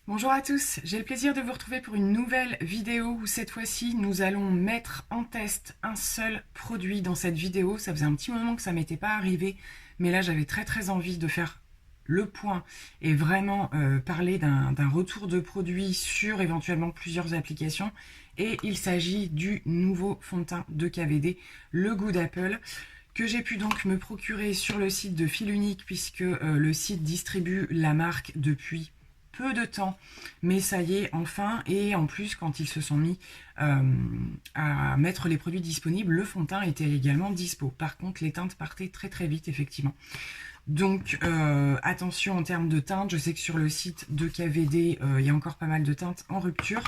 Bonjour à tous, j'ai le plaisir de vous retrouver pour une nouvelle vidéo où cette fois-ci nous allons mettre en test un seul produit dans cette vidéo. Ça faisait un petit moment que ça m'était pas arrivé, mais là j'avais très envie de faire le point et vraiment parler d'un retour de produit sur éventuellement plusieurs applications. Et il s'agit du nouveau fond de teint de KVD, le Good Apple, que j'ai pu donc me procurer sur le site de Fil Unique puisque le site distribue la marque depuis peu de temps, mais ça y est enfin. Et en plus, quand ils se sont mis à mettre les produits disponibles, le fond de teint était également dispo. Par contre, les teintes partaient très vite, effectivement. Donc attention en termes de teintes, je sais que sur le site de KVD, il y a encore pas mal de teintes en rupture.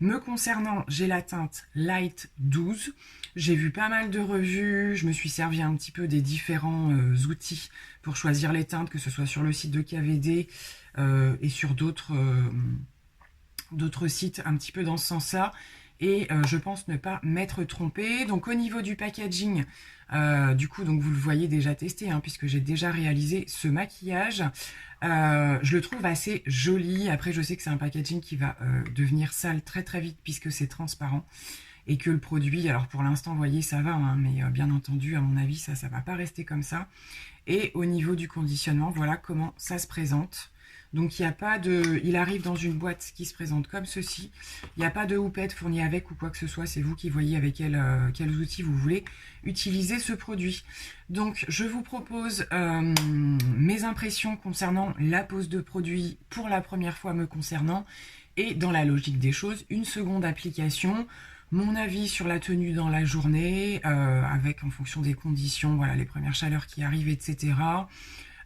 Me concernant, j'ai la teinte Light 12. J'ai vu pas mal de revues, je me suis servi un petit peu des différents outils pour choisir les teintes, que ce soit sur le site de KVD et sur d'autres sites un petit peu dans ce sens-là. Et je pense ne pas m'être trompée. Donc au niveau du packaging, du coup, donc vous le voyez déjà testé, hein, puisque j'ai déjà réalisé ce maquillage. Je le trouve assez joli. Après, je sais que c'est un packaging qui va devenir sale très vite puisque c'est transparent. Et que le produit, alors pour l'instant, vous voyez, ça va, hein, mais bien entendu, à mon avis, ça va pas rester comme ça. Et au niveau du conditionnement, voilà comment ça se présente. Donc il n'y a pas de... Il arrive dans une boîte qui se présente comme ceci. Il n'y a pas de houppette fournie avec ou quoi que ce soit. C'est vous qui voyez avec quels outils vous voulez utiliser ce produit. Donc je vous propose mes impressions concernant la pose de produit pour la première fois me concernant. Et dans la logique des choses, une seconde application. Mon avis sur la tenue dans la journée, avec en fonction des conditions, voilà, les premières chaleurs qui arrivent, etc.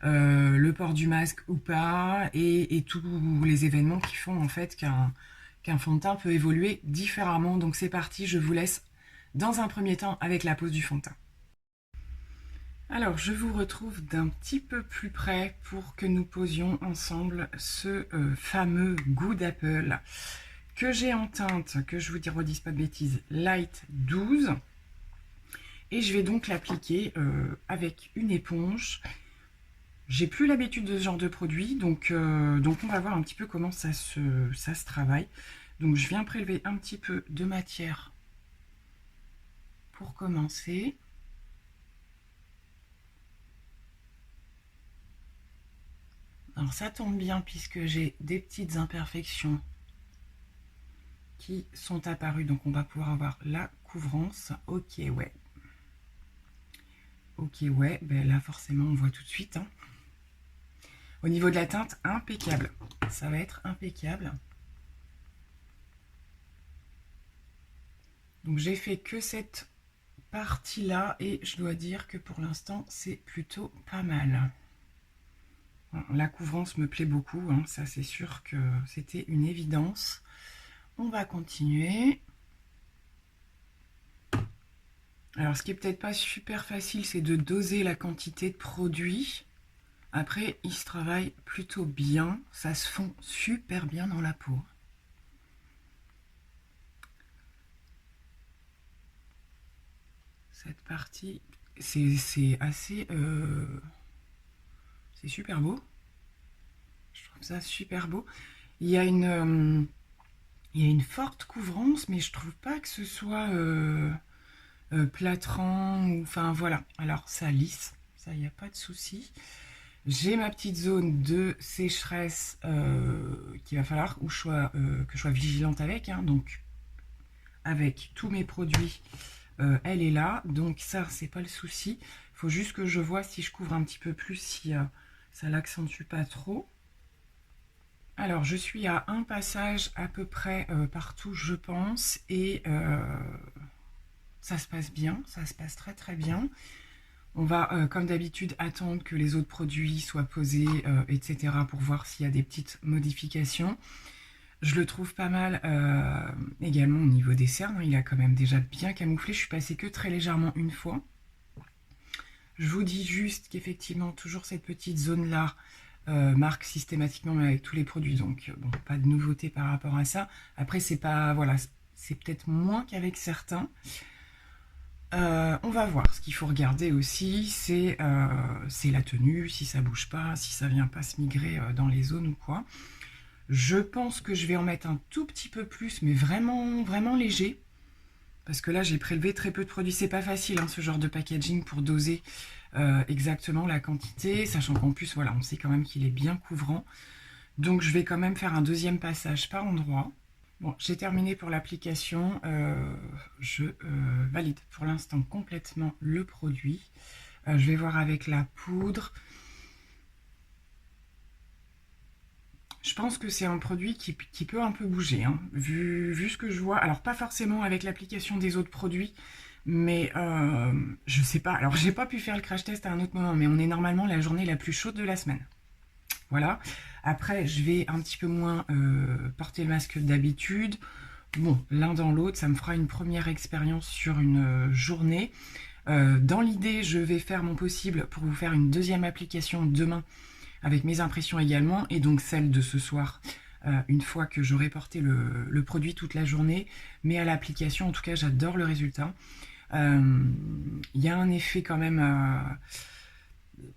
Le port du masque ou pas, et tous les événements qui font en fait qu'un fond de teint peut évoluer différemment. Donc c'est parti, je vous laisse dans un premier temps avec la pose du fond de teint. Alors je vous retrouve d'un petit peu plus près pour que nous posions ensemble ce fameux Good Apple que j'ai en teinte, que je vous redise pas de bêtises, Light 12. Et je vais donc l'appliquer avec une éponge. J'ai plus l'habitude de ce genre de produit, donc on va voir un petit peu comment ça se travaille. Donc je viens prélever un petit peu de matière pour commencer. Alors ça tombe bien puisque j'ai des petites imperfections qui sont apparues, donc on va pouvoir avoir la couvrance. Ok, ouais. Ok, ouais, ben là forcément on voit tout de suite, hein. Au niveau de la teinte, impeccable. Ça va être impeccable. Donc j'ai fait que cette partie-là et je dois dire que pour l'instant c'est plutôt pas mal. La couvrance me plaît beaucoup, hein, ça c'est sûr que c'était une évidence. On va continuer. Alors ce qui est peut-être pas super facile, c'est de doser la quantité de produit. Après, il se travaille plutôt bien, ça se fond super bien dans la peau. Cette partie, c'est assez... c'est super beau. Je trouve ça super beau. Il y a une forte couvrance, mais je trouve pas que ce soit plâtrant. Enfin voilà, alors ça lisse, ça, il n'y a pas de souci. J'ai ma petite zone de sécheresse qu'il va falloir que je sois vigilante avec, hein, donc avec tous mes produits, elle est là, donc ça c'est pas le souci. Il faut juste que je vois si je couvre un petit peu plus, si ça l'accentue pas trop. Alors je suis à un passage à peu près partout je pense, et ça se passe bien, ça se passe très bien. On va, comme d'habitude, attendre que les autres produits soient posés, etc. pour voir s'il y a des petites modifications. Je le trouve pas mal également au niveau des cernes. Il a quand même déjà bien camouflé. Je suis passée que très légèrement une fois. Je vous dis juste qu'effectivement, toujours cette petite zone-là marque systématiquement avec tous les produits. Donc, bon, pas de nouveauté par rapport à ça. Après, c'est pas... Voilà, c'est peut-être moins qu'avec certains. On va voir. Ce qu'il faut regarder aussi, c'est la tenue, si ça bouge pas, si ça vient pas se migrer dans les zones ou quoi. Je pense que je vais en mettre un tout petit peu plus, mais vraiment, vraiment léger. Parce que là, j'ai prélevé très peu de produits. C'est pas facile, hein, ce genre de packaging pour doser exactement la quantité. Sachant qu'en plus, voilà, on sait quand même qu'il est bien couvrant. Donc, je vais quand même faire un deuxième passage par endroit. Bon, j'ai terminé pour l'application. Je valide pour l'instant complètement le produit. Je vais voir avec la poudre. Je pense que c'est un produit qui peut un peu bouger, hein, vu ce que je vois. Alors, pas forcément avec l'application des autres produits, mais je sais pas. Alors, j'ai pas pu faire le crash test à un autre moment, mais on est normalement la journée la plus chaude de la semaine. Voilà. Après, je vais un petit peu moins porter le masque que d'habitude. Bon, l'un dans l'autre, ça me fera une première expérience sur une journée. Dans l'idée, je vais faire mon possible pour vous faire une deuxième application demain avec mes impressions également, et donc celle de ce soir, une fois que j'aurai porté le produit toute la journée. Mais à l'application, en tout cas, j'adore le résultat. Il y a un effet quand même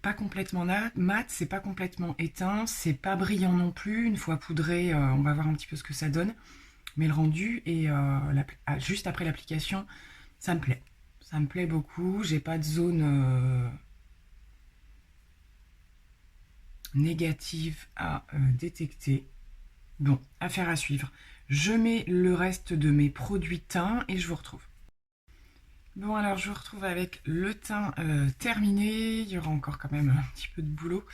pas complètement mat, c'est pas complètement éteint, c'est pas brillant non plus. Une fois poudré, on va voir un petit peu ce que ça donne. Mais le rendu, et juste après l'application, ça me plaît. Ça me plaît beaucoup. J'ai pas de zone négative à détecter. Bon, affaire à suivre. Je mets le reste de mes produits teints et je vous retrouve. Bon, alors je vous retrouve avec le teint terminé. Il y aura encore quand même un petit peu de boulot.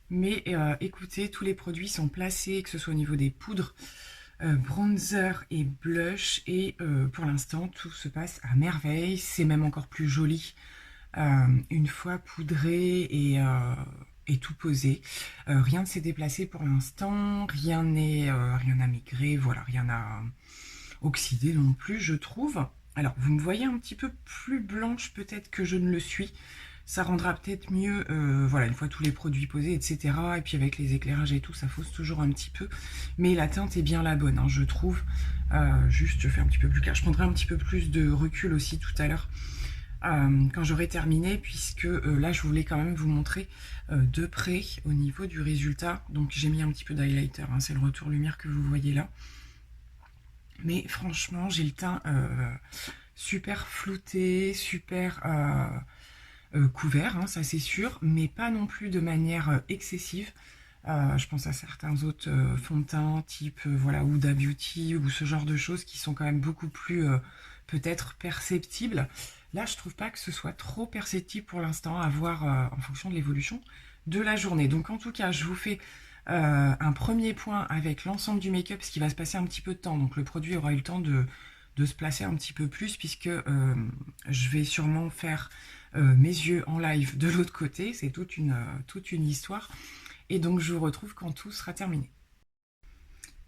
Mais écoutez, tous les produits sont placés, que ce soit au niveau des poudres, bronzer et blush. Et pour l'instant, tout se passe à merveille. C'est même encore plus joli une fois poudré et tout posé. Rien ne s'est déplacé pour l'instant, rien n'a migré, voilà, rien n'a oxydé non plus, je trouve. Alors, vous me voyez un petit peu plus blanche peut-être que je ne le suis. Ça rendra peut-être mieux, voilà, une fois tous les produits posés, etc. Et puis avec les éclairages et tout, ça fausse toujours un petit peu. Mais la teinte est bien la bonne, hein, je trouve. Juste, je fais un petit peu plus clair. Je prendrai un petit peu plus de recul aussi tout à l'heure. Quand j'aurai terminé, puisque là je voulais quand même vous montrer de près au niveau du résultat. Donc j'ai mis un petit peu d'highlighter, hein, c'est le retour lumière que vous voyez là. Mais franchement, j'ai le teint super flouté, super couvert, hein, ça c'est sûr, mais pas non plus de manière excessive. Je pense à certains autres fonds de teint type voilà, Huda Beauty ou ce genre de choses qui sont quand même beaucoup plus peut-être perceptibles. Là, je trouve pas que ce soit trop perceptible pour l'instant, à voir en fonction de l'évolution de la journée. Donc en tout cas, je vous fais un premier point avec l'ensemble du make-up, parce qu'il va se passer un petit peu de temps. Donc le produit aura eu le temps de se placer un petit peu plus, puisque je vais sûrement faire mes yeux en live de l'autre côté. C'est toute une histoire. Et donc je vous retrouve quand tout sera terminé.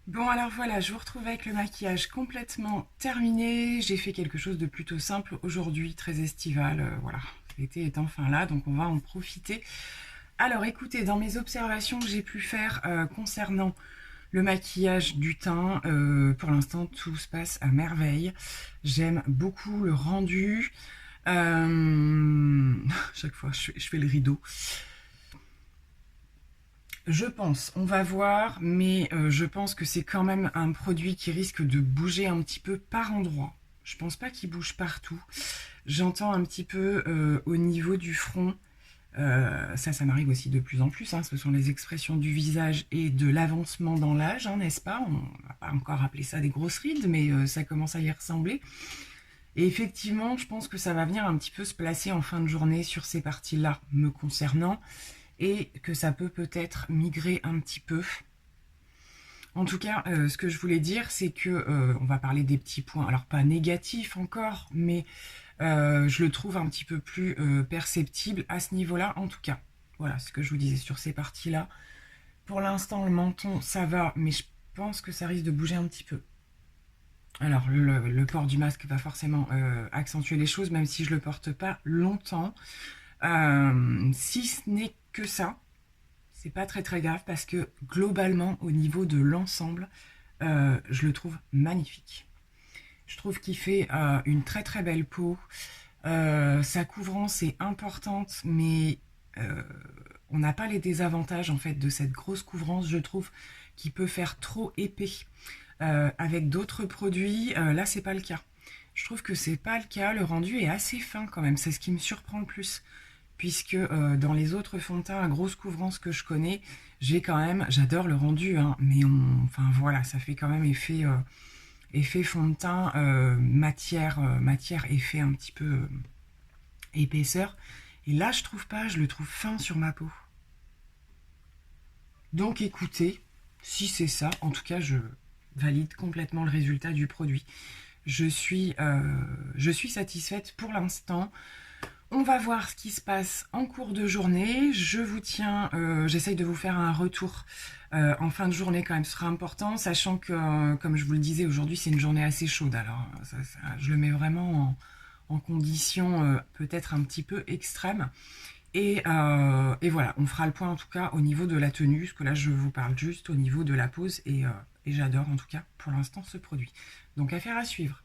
Bon, alors voilà, je vous retrouve avec le maquillage complètement terminé. J'ai fait quelque chose de plutôt simple aujourd'hui, très estival. Voilà, l'été est enfin là, donc on va en profiter. Alors écoutez, dans mes observations que j'ai pu faire concernant le maquillage du teint, pour l'instant tout se passe à merveille. J'aime beaucoup le rendu. Chaque fois je fais le rideau. Je pense, on va voir, mais je pense que c'est quand même un produit qui risque de bouger un petit peu par endroit. Je pense pas qu'il bouge partout. J'entends un petit peu au niveau du front. Ça m'arrive aussi de plus en plus, hein. Ce sont les expressions du visage et de l'avancement dans l'âge, hein, n'est-ce pas? On va pas encore appeler ça des grosses rides, mais ça commence à y ressembler. Et effectivement, je pense que ça va venir un petit peu se placer en fin de journée sur ces parties-là, me concernant, et que ça peut peut-être migrer un petit peu. En tout cas, ce que je voulais dire, c'est que on va parler des petits points, alors pas négatifs encore, mais je le trouve un petit peu plus perceptible à ce niveau-là, en tout cas. Voilà ce que je vous disais sur ces parties-là. Pour l'instant, le menton, ça va, mais je pense que ça risque de bouger un petit peu. Alors, le port du masque va forcément accentuer les choses, même si je ne le porte pas longtemps. Si ce n'est que ça, c'est pas très très grave, parce que globalement, au niveau de l'ensemble, je le trouve magnifique. Je trouve qu'il fait une très très belle peau. Sa couvrance est importante, mais on n'a pas les désavantages en fait de cette grosse couvrance. Je trouve qui peut faire trop épais avec d'autres produits. Là, c'est pas le cas. Je trouve que c'est pas le cas. Le rendu est assez fin quand même. C'est ce qui me surprend le plus. Puisque dans les autres fonds de teint à grosse couvrance que je connais, j'adore le rendu, hein, mais enfin voilà, ça fait quand même effet fond de teint, matière, effet un petit peu épaisseur. Et là, je trouve pas, je le trouve fin sur ma peau. Donc écoutez, si c'est ça, en tout cas, je valide complètement le résultat du produit. Je suis satisfaite pour l'instant. On va voir ce qui se passe en cours de journée. Je vous tiens, j'essaye de vous faire un retour en fin de journée quand même, ce sera important, sachant que, comme je vous le disais, aujourd'hui c'est une journée assez chaude. Alors je le mets vraiment en condition peut-être un petit peu extrême. Et voilà, on fera le point en tout cas au niveau de la tenue, parce que là je vous parle juste au niveau de la pose, et j'adore en tout cas pour l'instant ce produit. Donc affaire à suivre.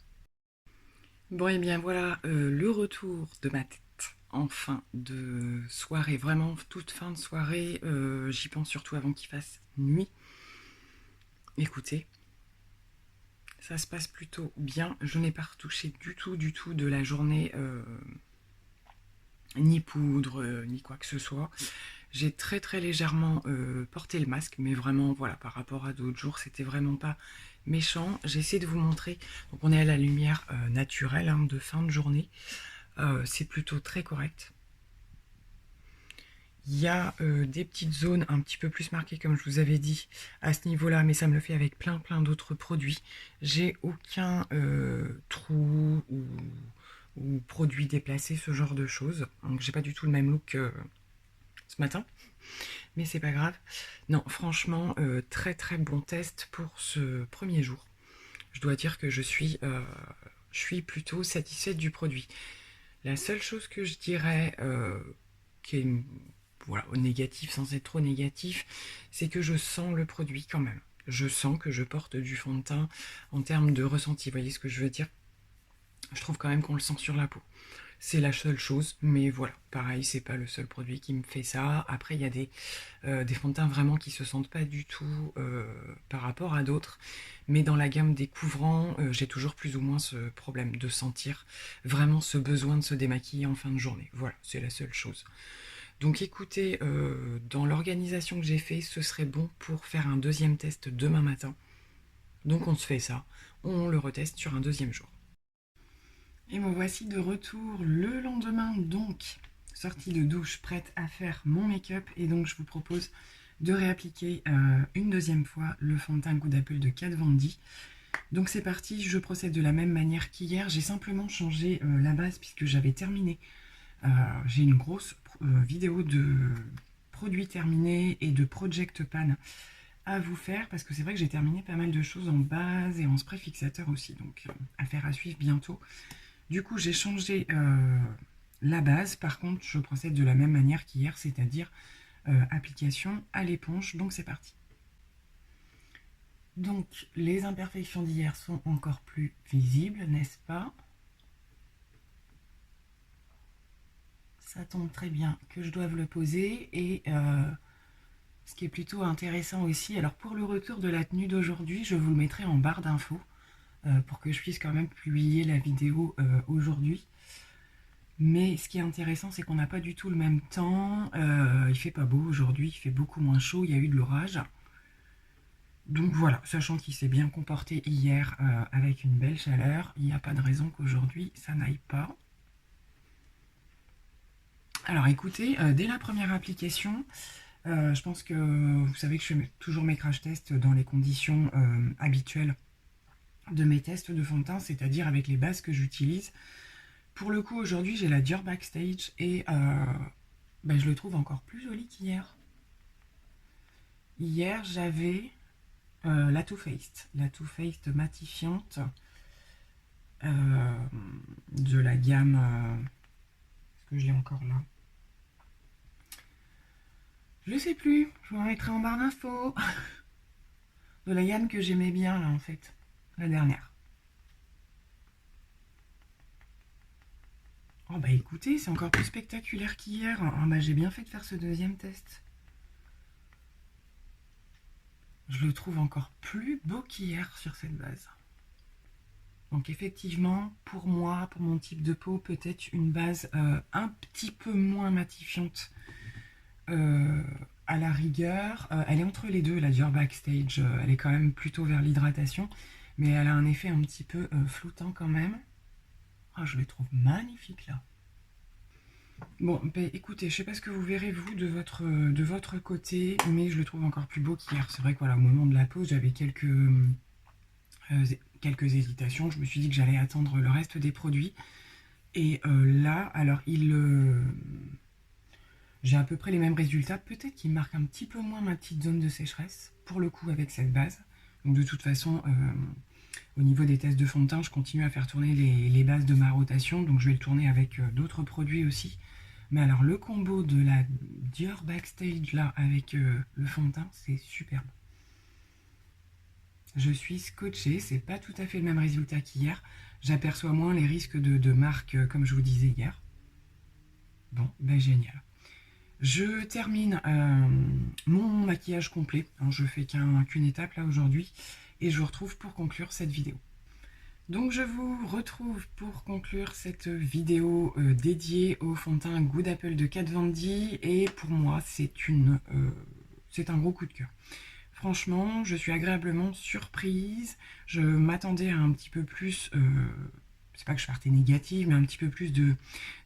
Bon et bien voilà le retour de ma tête en fin de soirée, vraiment toute fin de soirée, j'y pense surtout avant qu'il fasse nuit. Écoutez, ça se passe plutôt bien, je n'ai pas retouché du tout de la journée, ni poudre, ni quoi que ce soit. J'ai très légèrement porté le masque, mais vraiment voilà, par rapport à d'autres jours, c'était vraiment pas méchant. J'essaie de vous montrer, donc on est à la lumière naturelle hein, de fin de journée. C'est plutôt très correct. Il y a des petites zones un petit peu plus marquées, comme je vous avais dit, à ce niveau-là, mais ça me le fait avec plein d'autres produits. J'ai aucun trou ou produit déplacé, ce genre de choses. Donc j'ai pas du tout le même look ce matin, mais c'est pas grave. Non, franchement, très bon test pour ce premier jour. Je dois dire que je suis plutôt satisfaite du produit. La seule chose que je dirais qui est voilà, négatif sans être trop négatif, c'est que je sens le produit quand même. Je sens que je porte du fond de teint en termes de ressenti. Vous voyez ce que je veux dire? Je trouve quand même qu'on le sent sur la peau. C'est la seule chose, mais voilà, pareil, c'est pas le seul produit qui me fait ça. Après, il y a des fonds de teint vraiment qui se sentent pas du tout par rapport à d'autres, mais dans la gamme des couvrants, j'ai toujours plus ou moins ce problème de sentir vraiment ce besoin de se démaquiller en fin de journée. Voilà, c'est la seule chose. Donc écoutez, dans l'organisation que j'ai fait, ce serait bon pour faire un deuxième test demain matin. Donc on se fait ça, on le reteste sur un deuxième jour. Et me voici de retour le lendemain, donc sortie de douche, prête à faire mon make-up. Et donc je vous propose de réappliquer une deuxième fois le fond de teint Good Apple de Kat Von D. Donc c'est parti, je procède de la même manière qu'hier. J'ai simplement changé la base puisque j'avais terminé. J'ai une grosse vidéo de produits terminés et de project pan à vous faire, parce que c'est vrai que j'ai terminé pas mal de choses en base et en spray fixateur aussi, donc affaire à suivre bientôt. Du coup, j'ai changé la base. Par contre, je procède de la même manière qu'hier, c'est-à-dire application à l'éponge. Donc, c'est parti. Donc, les imperfections d'hier sont encore plus visibles, n'est-ce pas? Ça tombe très bien que je doive le poser. Et ce qui est plutôt intéressant aussi, alors pour le retour de la tenue d'aujourd'hui, je vous le mettrai en barre d'infos pour que je puisse quand même publier la vidéo aujourd'hui. Mais ce qui est intéressant, c'est qu'on n'a pas du tout le même temps. Il fait pas beau aujourd'hui, il fait beaucoup moins chaud, il y a eu de l'orage. Donc voilà, sachant qu'il s'est bien comporté hier avec une belle chaleur, il n'y a pas de raison qu'aujourd'hui ça n'aille pas. Alors écoutez, dès la première application, je pense que vous savez que je fais toujours mes crash tests dans les conditions habituelles de mes tests de fond de teint, c'est-à-dire avec les bases que j'utilise. Pour le coup, aujourd'hui, j'ai la Dior Backstage et je le trouve encore plus joli qu'hier. Hier, j'avais la Too Faced matifiante de la gamme... est-ce que je l'ai encore là? Je sais plus, je vous en mettrai en barre d'infos. De la gamme que j'aimais bien, là, en fait, la dernière. Oh bah écoutez, c'est encore plus spectaculaire qu'hier. Oh, bah j'ai bien fait de faire ce deuxième test. Je le trouve encore plus beau qu'hier sur cette base. Donc effectivement, pour moi, pour mon type de peau, peut-être une base un petit peu moins matifiante à la rigueur. Elle est entre les deux, la Dior Backstage. Elle est quand même plutôt vers l'hydratation, mais elle a un effet un petit peu floutant quand même. Ah, je les trouve magnifiques là. Bon, ben, écoutez, je sais pas ce que vous verrez vous de votre côté, mais je le trouve encore plus beau qu'hier. C'est vrai que voilà, au moment de la pause, j'avais quelques hésitations. Je me suis dit que j'allais attendre le reste des produits. Et là, alors j'ai à peu près les mêmes résultats. Peut-être qu'il marque un petit peu moins ma petite zone de sécheresse, pour le coup, avec cette base. Donc de toute façon, au niveau des tests de fond de teint, je continue à faire tourner les bases de ma rotation. Donc je vais le tourner avec d'autres produits aussi. Mais alors le combo de la Dior Backstage là avec le fond de teint, c'est superbe. Je suis scotchée, c'est pas tout à fait le même résultat qu'hier. J'aperçois moins les risques de marque comme je vous disais hier. Bon, ben génial. Je termine mon maquillage complet. Hein, je fais qu'une étape là aujourd'hui et je vous retrouve pour conclure cette vidéo. Donc je vous retrouve pour conclure cette vidéo dédiée au fond de teint Good Apple de Kat Von D et pour moi c'est un gros coup de cœur. Franchement, je suis agréablement surprise. Je m'attendais à un petit peu plus, c'est pas que je partais négative, mais un petit peu plus de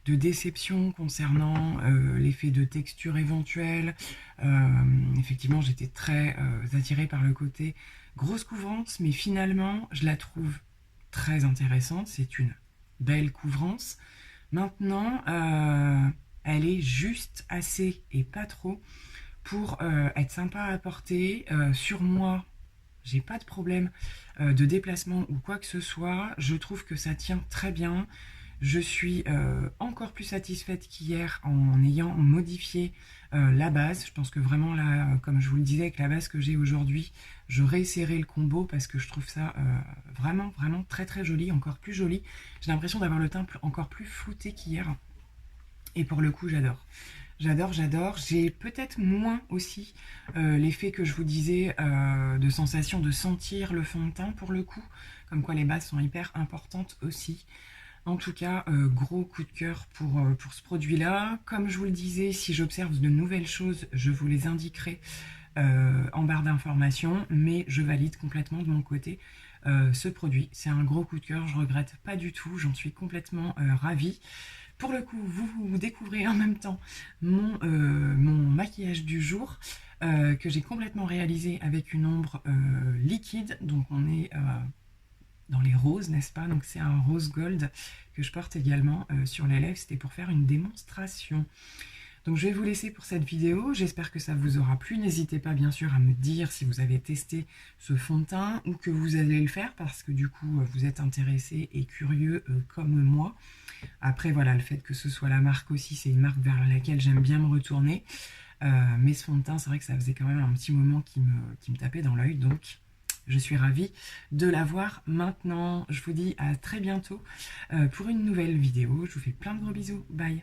déception concernant l'effet de texture éventuel. Effectivement, j'étais très attirée par le côté grosse couvrance, mais finalement, je la trouve très intéressante. C'est une belle couvrance. Maintenant, elle est juste assez et pas trop pour être sympa à porter. Sur moi, j'ai pas de problème de déplacement ou quoi que ce soit. Je trouve que ça tient très bien. Je suis encore plus satisfaite qu'hier en ayant modifié la base. Je pense que vraiment là, comme je vous le disais, avec la base que j'ai aujourd'hui, je réessayerai le combo parce que je trouve ça vraiment, vraiment très très joli, encore plus joli. J'ai l'impression d'avoir le teint encore plus flouté qu'hier. Et pour le coup, j'adore. J'adore, j'adore. J'ai peut-être moins aussi l'effet que je vous disais de sensation de sentir le fond de teint pour le coup. Comme quoi les bases sont hyper importantes aussi. En tout cas, gros coup de cœur pour ce produit-là. Comme je vous le disais, si j'observe de nouvelles choses, je vous les indiquerai en barre d'informations. Mais je valide complètement de mon côté ce produit. C'est un gros coup de cœur, je regrette pas du tout. J'en suis complètement ravie. Pour le coup, vous découvrez en même temps mon maquillage du jour que j'ai complètement réalisé avec une ombre liquide. Donc on est dans les roses, n'est-ce pas? Donc c'est un rose gold que je porte également sur les lèvres. C'était pour faire une démonstration. Donc je vais vous laisser pour cette vidéo, j'espère que ça vous aura plu. N'hésitez pas bien sûr à me dire si vous avez testé ce fond de teint ou que vous allez le faire parce que du coup vous êtes intéressé et curieux comme moi. Après voilà, le fait que ce soit la marque aussi, c'est une marque vers laquelle j'aime bien me retourner. Mais ce fond de teint, c'est vrai que ça faisait quand même un petit moment qui me tapait dans l'œil, donc je suis ravie de l'avoir maintenant. Je vous dis à très bientôt pour une nouvelle vidéo. Je vous fais plein de gros bisous, bye!